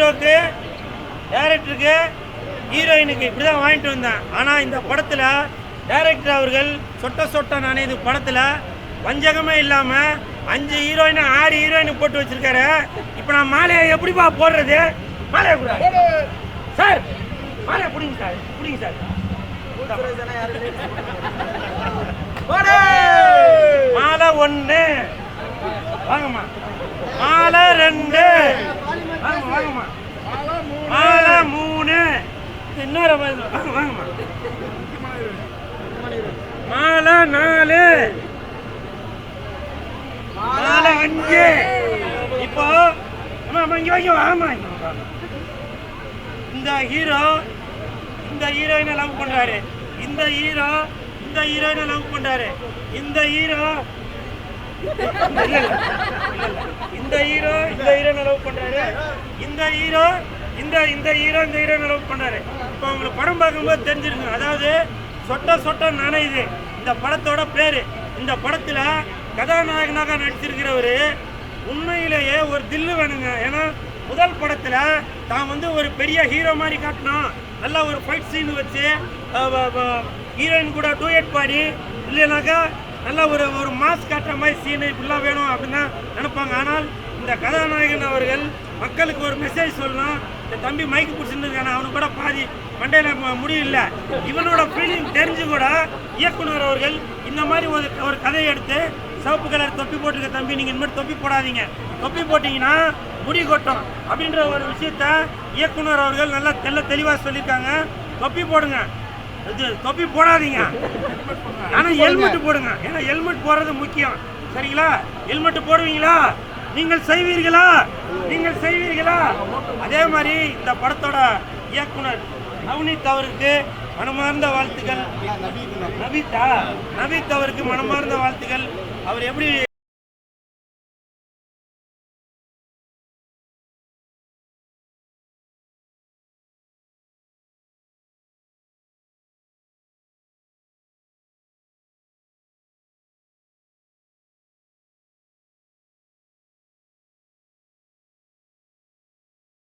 ஹீரோக்கு, டைரக்டருக்கு, ஹீரோயினுக்கு இப்படிதான் வாங்கிட்டு வந்தேன். ஆனால் இந்த படத்தில் டைரக்டர் அவர்கள் சொட்ட சொட்ட நானே இது படத்தில் வஞ்சகமே இல்லாமல் 5 ஹீரோயின் 6 ஹீரோயின் போட்டு வச்சிருக்காரு. இப்போ நான் மாலையை எப்படிப்பா போடுறது? மாலையை கூட சார், மாலையை பிடிங்க சார், பிடிங்க சார். மாலை 1, வாங்கம்மா. மாலை 2, வாங்கம்மா. மாலை 3, இன்னொரு வாங்கம்மா. மாலை 4, மாலை 5. இப்போ இங்க வாங்க. இந்த ஹீரோ இந்த ஹீரோயினை லவ் பண்றாரு, இந்த ஹீரோ இந்த ஹீரோயினை லவ் பண்றாரு, இந்த ஹீரோ இந்த ஹீரோ இந்த ஹீரோயினை லவ் பண்றாரு, இந்த ஹீரோ இந்த ஹீரோ இந்த ஹீரோயினை லவ் பண்றாரு. இப்போ உங்களுக்கு படம் பார்க்கும்போது தெரிஞ்சிருக்கும். அதாவது சொட்ட சொட்ட நனையுது இந்த படத்தோட பேரு. இந்த படத்துல கதாநாயகனாக நடிச்சிருக்கிறவரு உண்மையிலேயே ஒரு தில்லு வேணுங்க. ஏன்னா முதல் படத்துல தான் வந்து ஒரு பெரிய ஹீரோ மாதிரி காட்டணும், நல்ல ஒரு ஃபைட் சீன் வச்சு ஹீரோயின் கூட டூயட் பாடி, இல்லைனாக்கா நல்ல ஒரு மாஸ் காட்டுற மாதிரி சீனு இப்படிலாம் வேணும் அப்படின்னு தான் நினைப்பாங்க. ஆனால் இந்த கதாநாயகன் அவர்கள் மக்களுக்கு ஒரு மெசேஜ் சொல்லணும். இந்த தம்பி மைக்கு பிடிச்சிருந்துருக்கான அவனுக்கு கூட பாதி மண்டையில் முடியல, இவனோட ஃபீலிங் தெரிஞ்சு கூட இயக்குனர் அவர்கள் இந்த மாதிரி ஒரு கதையை எடுத்து சிவப்பு கலர் தொப்பி போட்டிருக்க தம்பி, நீங்கள் இனிமேல் தொப்பி போடாதீங்க, தொப்பி போட்டிங்கன்னா முடி கொட்டும் அப்படின்ற ஒரு விஷயத்த இயக்குனர் அவர்கள் நல்லா தெளிவாக சொல்லியிருக்காங்க. தொப்பி போடுங்க, இது தொப்பி போடாதீங்க, ஆனால் ஹெல்மெட் போடுங்க. ஏன்னா ஹெல்மெட் போடுறது முக்கியம், சரிங்களா? ஹெல்மெட் போடுவீங்களா? நீங்கள் செய்வீர்களா? நீங்கள் செய்வீர்களா? அதே மாதிரி இந்த படத்தோட இயக்குனர் நவ்னீத் அவருக்கு மனமார்ந்த வாழ்த்துக்கள். நவீத் அவருக்கு மனமார்ந்த வாழ்த்துக்கள். அவர் எப்படி